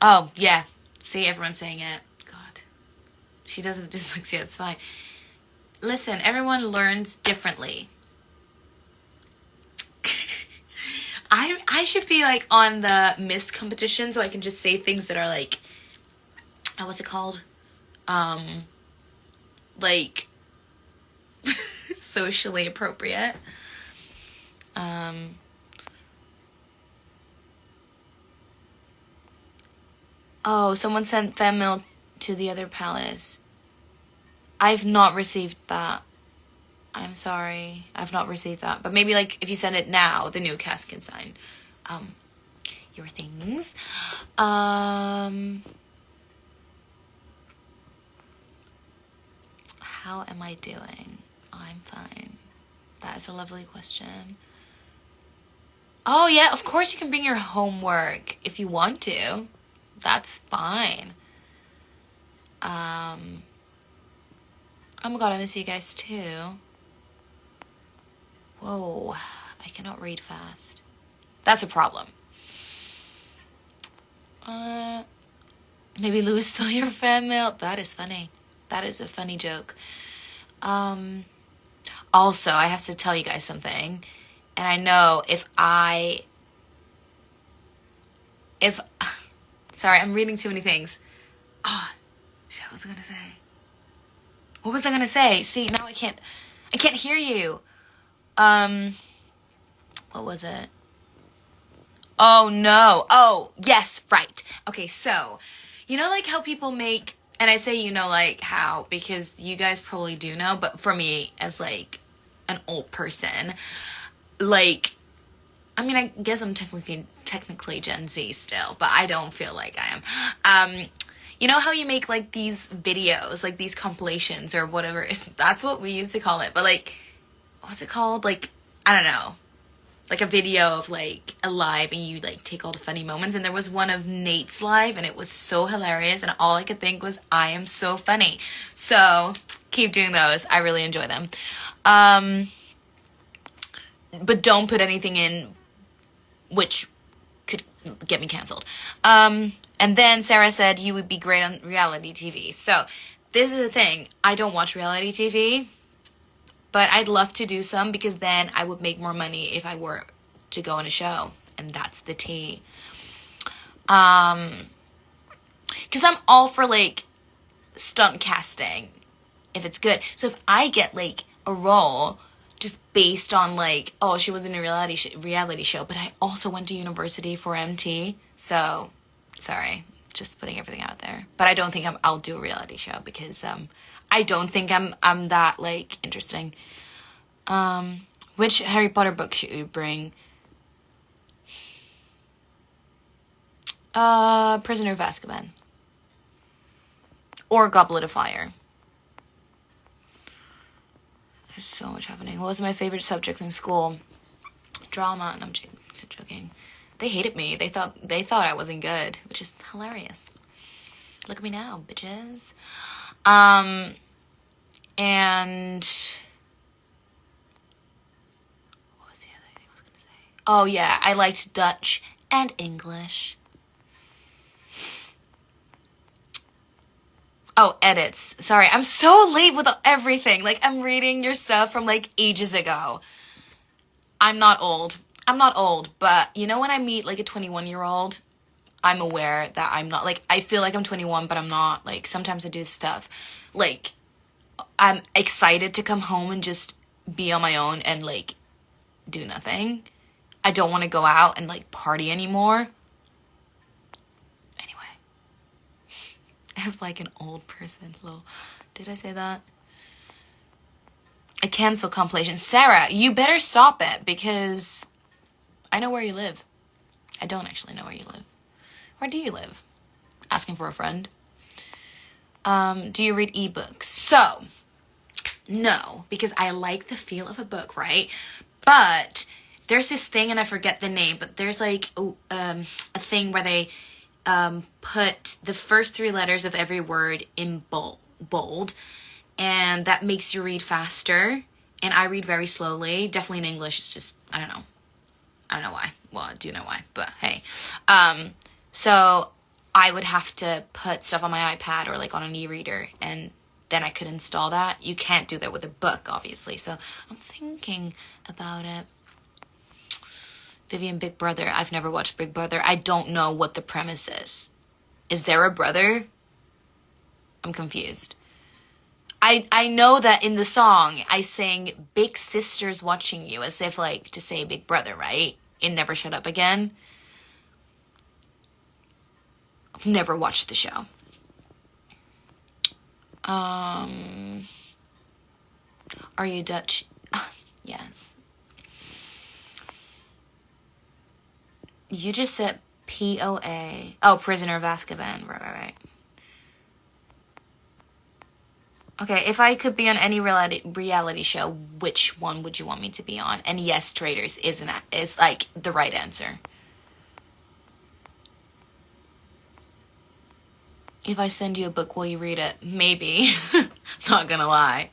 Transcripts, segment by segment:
Oh, yeah. See, everyone's saying it. God. She doesn't have dyslexia, it's fine. Listen, everyone learns differently. I should be like on the Miss competition so I can just say things that are like, what's it called? Like socially appropriate. Oh, someone sent fan mail to the other palace. I've not received that. I'm sorry. I've not received that. But maybe like if you send it now, the new cast can sign your things. How am I doing? I'm fine. That is a lovely question. Oh yeah, of course you can bring your homework if you want to. That's fine. Oh my god, I miss you guys too. Whoa, I cannot read fast. That's a problem. Maybe Louis stole your fan mail? That is funny. That is a funny joke. Also, I have to tell you guys something. And I know sorry, I'm reading too many things. Oh, shit, what was I gonna say? What was I gonna say? See, now I can't hear you. What was it? Oh no. Oh, yes, right. Okay, so, you know like how people make, and I say you know like how, because you guys probably do know, but for me, as like an old person, like, I mean, I guess I'm technically Gen Z still, but I don't feel like I am. You know how you make like these videos, like these compilations or whatever, that's what we used to call it, but like, what's it called? Like, I don't know. Like a video of like a live and you like take all the funny moments, and there was one of Nate's live and it was so hilarious and all I could think was I am so funny. So keep doing those. I really enjoy them. But don't put anything in which could get me canceled. And then Sarah said you would be great on reality TV. So this is the thing. I don't watch reality TV. But I'd love to do some because then I would make more money if I were to go on a show. And that's the tea. Because I'm all for, like, stunt casting if it's good. So if I get, like, a role just based on, like, oh, she was in a reality show, but I also went to university for MT. So, sorry. Just putting everything out there. But I don't think I'll do a reality show because I don't think I'm that like interesting. Which Harry Potter book should you bring? Prisoner of Azkaban. Or Goblet of Fire. There's so much happening. What was my favorite subject in school? Drama. And I'm joking. They hated me. They thought I wasn't good, which is hilarious. Look at me now, bitches. And what was the other thing I was gonna say? Oh yeah, I liked Dutch and English. Oh, edits. Sorry, I'm so late with everything. Like, I'm reading your stuff from like ages ago. I'm not old, but you know when I meet like a 21-year-old, I'm aware that I'm not, like, I feel like I'm 21, but I'm not. Like, sometimes I do stuff. Like, I'm excited to come home and just be on my own and, like, do nothing. I don't want to go out and, like, party anymore. Anyway. As, like, an old person. Lol. Did I say that? A cancel compilation. Sarah, you better stop it because I know where you live. I don't actually know where you live. Where do you live? Asking for a friend. Do you read ebooks? So, no, because I like the feel of a book, right? But there's this thing, and I forget the name, but there's like a thing where they put the first 3 letters of every word in bold, and that makes you read faster. And I read very slowly, definitely in English. It's just, I don't know why. Well, I do know why, but hey. So I would have to put stuff on my iPad or like on an e-reader, and then I could install that. You can't do that with a book, obviously. So I'm thinking about it. Vivian, Big Brother. I've never watched Big Brother. I don't know what the premise is. Is there a brother? I'm confused. I know that in the song I sang Big Sister's Watching You, as if like to say Big Brother, right? In Never Shut Up Again. I've never watched the show. Are you Dutch? Yes. You just said POA. Oh, Prisoner of Azkaban. Right. Okay, if I could be on any reality show, which one would you want me to be on? And yes, Traitors is like the right answer. If I send you a book, will you read it? Maybe. Not gonna lie.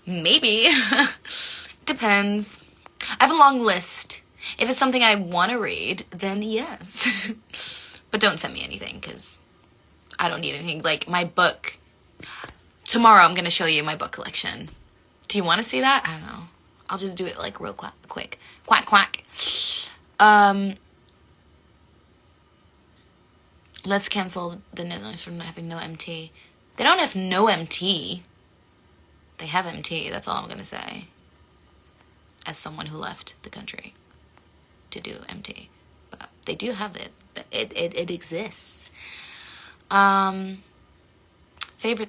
Maybe. Depends. I have a long list. If it's something I want to read, then yes. But don't send me anything, because I don't need anything. Like, my book... Tomorrow I'm going to show you my book collection. Do you want to see that? I don't know. I'll just do it, like, real quick. Quack. Let's cancel the Netherlands from having no MT. They don't have no MT. They have MT. That's all I'm going to say. As someone who left the country to do MT. But they do have it. It exists. Favorite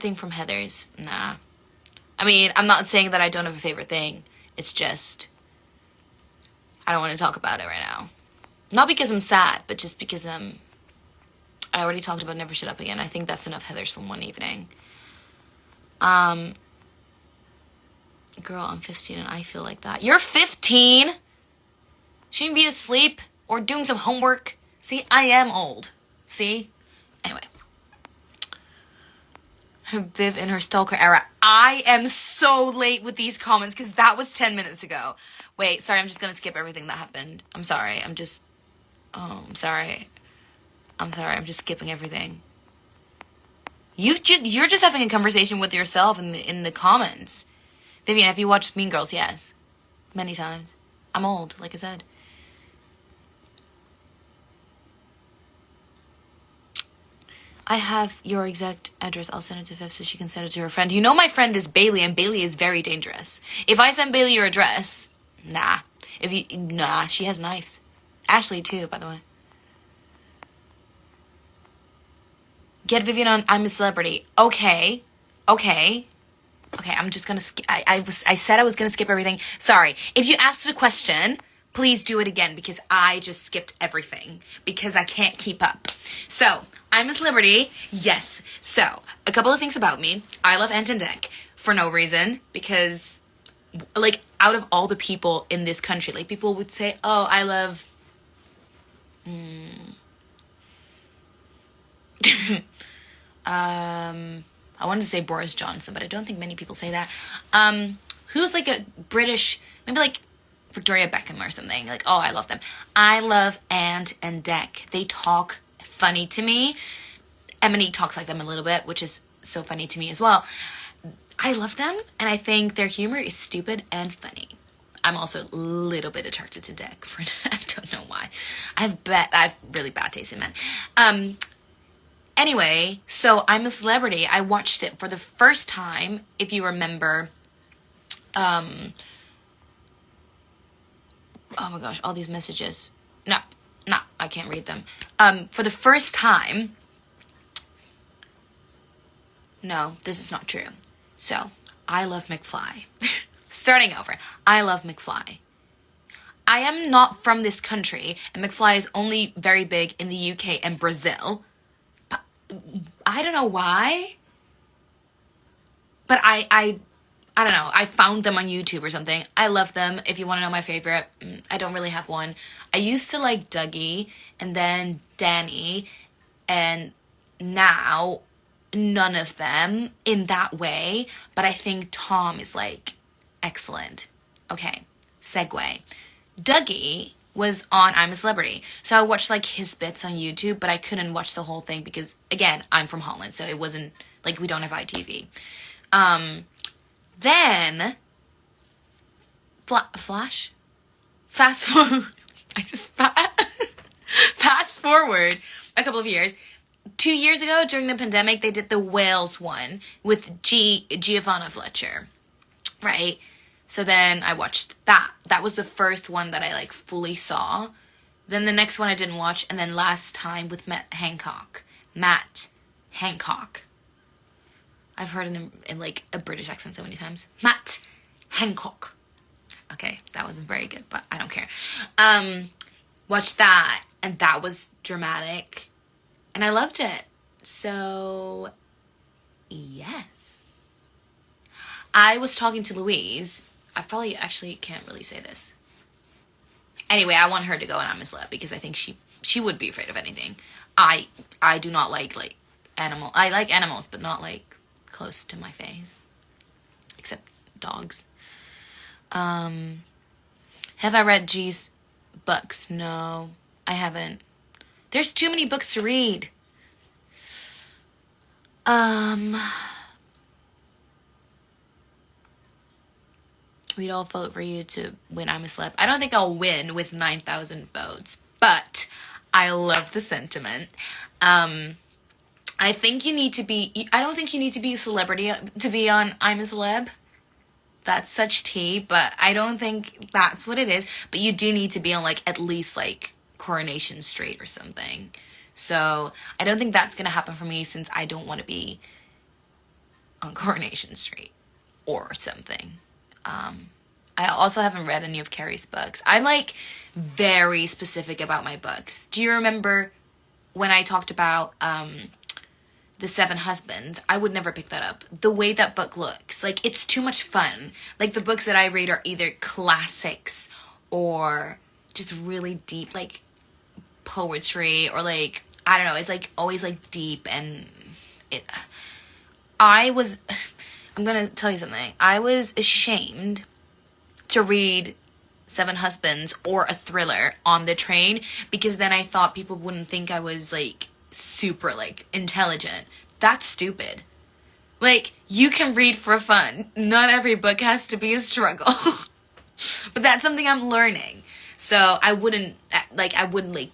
thing from Heathers? Nah. I mean, I'm not saying that I don't have a favorite thing. It's just, I don't want to talk about it right now. Not because I'm sad, but just because I already talked about Never Shut Up Again. I think that's enough Heathers from one evening. Girl, I'm 15 and I feel like that. You're 15? Shouldn't you be asleep or doing some homework? See, I am old. See? Anyway. Viv in her stalker era. I am so late with these comments because that was 10 minutes ago. Wait, sorry, I'm just gonna skip everything that happened. I'm sorry, I'm sorry. I'm just skipping everything. You're just having a conversation with yourself in the comments. Vivian, have you watched Mean Girls? Yes. Many times. I'm old, like I said. I have your exact address. I'll send it to Viv so she can send it to her friend. You know my friend is Bailey, and Bailey is very dangerous. If I send Bailey your address, nah. She has knives. Ashley too, by the way. Get Vivian on I'm a Celebrity. Okay, I'm just gonna skip. I said I was gonna skip everything. Sorry. If you asked a question, please do it again because I just skipped everything because I can't keep up. So, I'm a Celebrity. Yes. So, a couple of things about me. I love Ant and Dec for no reason because, like, out of all the people in this country, like, people would say, oh, I love... I wanted to say Boris Johnson, but I don't think many people say that. Who's like a British, maybe like Victoria Beckham or something. Like, oh, I love them. I love Ant and Dec. They talk funny to me. Emily talks like them a little bit, which is so funny to me as well. I love them, and I think their humor is stupid and funny. I'm also a little bit attracted to Dec. I don't know why. I have really bad taste in men. Anyway, so I'm a Celebrity. I watched it for the first time, if you remember. Oh my gosh, all these messages. No, I can't read them. For the first time. No, this is not true. So, I love McFly. Starting over. I love McFly. I am not from this country, and McFly is only very big in the UK and Brazil. I don't know why, but I don't know. I found them on YouTube or something. I love them. If you want to know my favorite, I don't really have one. I used to like Dougie and then Danny, and now none of them in that way, but I think Tom is like excellent. Okay, segue. Dougie was on I'm a Celebrity. So I watched like his bits on YouTube, but I couldn't watch the whole thing because again, I'm from Holland, so it wasn't like we don't have ITV. Then flash fast forward I just fast forward a couple of years. 2 years ago during the pandemic, they did the Wales one with Giovanna Fletcher, right? So then I watched that. That was the first one that I like fully saw. Then the next one I didn't watch, and then last time with Matt Hancock. I've heard it in like a British accent so many times. Matt Hancock. Okay, that wasn't very good, but I don't care. Watched that, and that was dramatic, and I loved it. So, yes. I was talking to Louise. I probably actually can't really say this. Anyway, I want her to go on I'm a Celeb because I think she would be afraid of anything. I do not like animal. I like animals, but not like close to my face, except dogs. Have I read G's books? No, I haven't. There's too many books to read. We'd all vote for you to win I'm a Celeb. I don't think I'll win with 9,000 votes, but I love the sentiment. I think you need to be, I don't think you need to be a celebrity to be on I'm a Celeb. That's such tea, but I don't think that's what it is. But you do need to be on like at least like Coronation Street or something. So I don't think that's going to happen for me since I don't want to be on Coronation Street or something. I also haven't read any of Carrie's books. I'm like very specific about my books. Do you remember when I talked about The Seven Husbands? I would never pick that up. The way that book looks, like it's too much fun. Like the books that I read are either classics or just really deep like poetry or like I don't know, it's like always like deep and I'm gonna tell you something. I was ashamed to read Seven Husbands or a thriller on the train because then I thought people wouldn't think I was like super like intelligent. That's stupid. Like you can read for fun. Not every book has to be a struggle. But that's something I'm learning. So I wouldn't like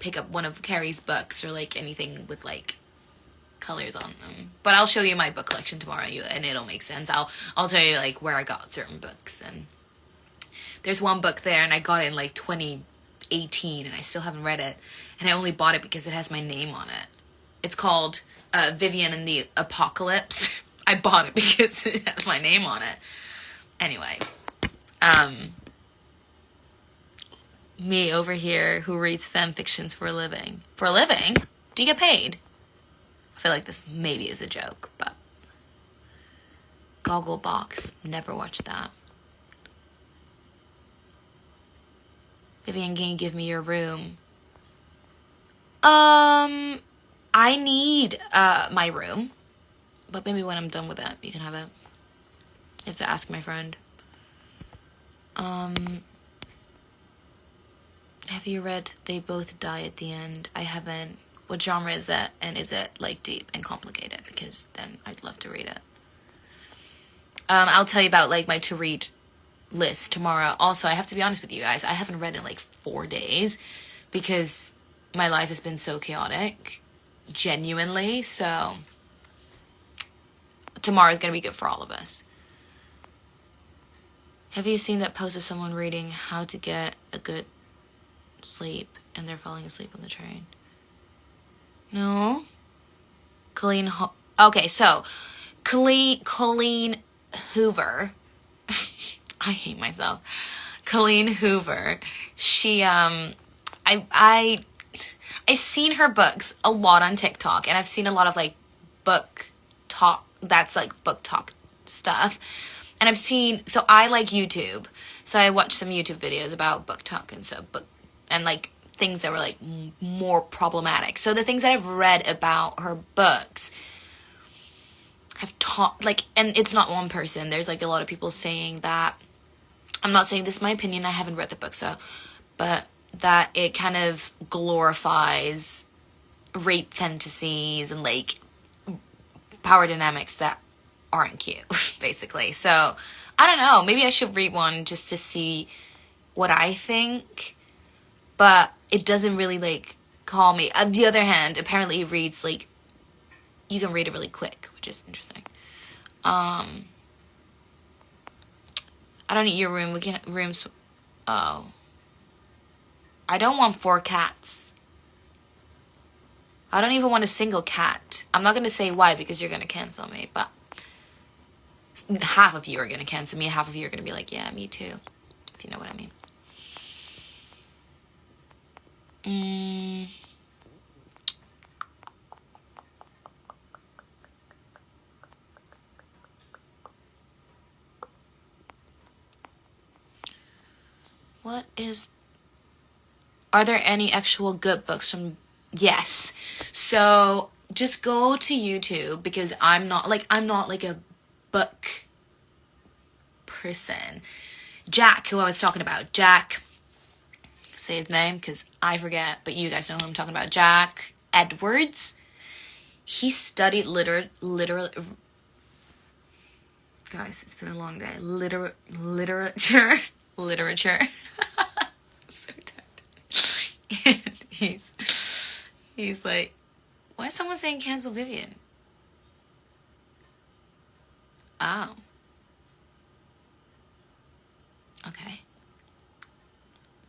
pick up one of Carrie's books or like anything with like colors on them. But I'll show you my book collection tomorrow and it'll make sense. I'll tell you like where I got certain books, and there's one book there and I got it in like 2018 and I still haven't read it, and I only bought it because it has my name on it. It's called Vivian and the Apocalypse. I bought it because it has my name on it. Anyway, me over here who reads fan fictions for a living. For a living? Do you get paid? I feel like this maybe is a joke, but Gogglebox, never watched that. Vivian, can you give me your room? I need my room, but maybe when I'm done with it, you can have it. You have to ask my friend. Have you read They Both Die at the End? I haven't. What genre is that? And is it like deep and complicated? Because then I'd love to read it. I'll tell you about like my to read list tomorrow. Also, I have to be honest with you guys. I haven't read in like 4 days because my life has been so chaotic. Genuinely. So tomorrow's going to be good for all of us. Have you seen that post of someone reading how to get a good sleep and they're falling asleep on the train? No? Colleen Hoover. I hate myself. Colleen Hoover. She, I've seen her books a lot on TikTok, and I've seen a lot of like book talk, that's like book talk stuff. And so I like YouTube. So I watched some YouTube videos about book talk and stuff, and like things that were like more problematic. So the things that I've read about her books have taught like, and it's not one person. There's like a lot of people saying that. I'm not saying this is my opinion. I haven't read the book, but that it kind of glorifies rape fantasies and like power dynamics that aren't cute, basically. So I don't know, maybe I should read one just to see what I think, but it doesn't really like call me. On the other hand, apparently it reads like you can read it really quick, which is interesting. I don't need your room. We can rooms. Oh, I don't want 4 cats. I don't even want a single cat. I'm not gonna say why because you're gonna cancel me, but half of you are gonna cancel me, half of you are gonna be like, yeah, me too, if you know what I mean. What is... Are there any actual good books from... Yes. So just go to YouTube because I'm not like a book person. Jack, who I was talking about, Jack, say his name because I forget, but you guys know who I'm talking about. Jack Edwards. He studied literally. Guys, it's been a long day. Literature. I'm so tired. And he's like, why is someone saying cancel Vivian? Oh. Okay.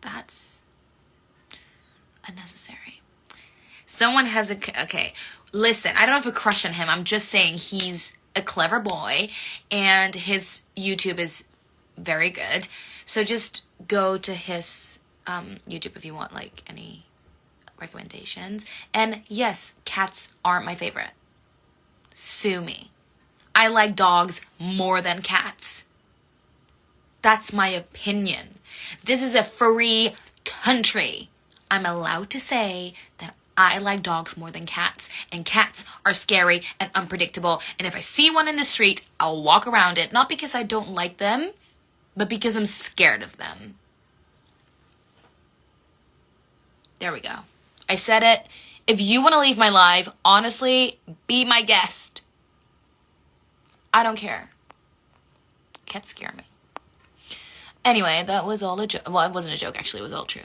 That's unnecessary. Someone has okay, listen, I don't have a crush on him. I'm just saying he's a clever boy and his YouTube is very good. So just go to his YouTube if you want like any recommendations. And yes, cats aren't my favorite. Sue me. I like dogs more than cats. That's my opinion. This is a free country. I'm allowed to say that I like dogs more than cats, and cats are scary and unpredictable, and if I see one in the street, I'll walk around it, not because I don't like them, but because I'm scared of them. There we go. I said it. If you want to leave my live, honestly, be my guest. I don't care. Cats scare me. Anyway, that was all a joke. Well, it wasn't a joke, actually. It was all true.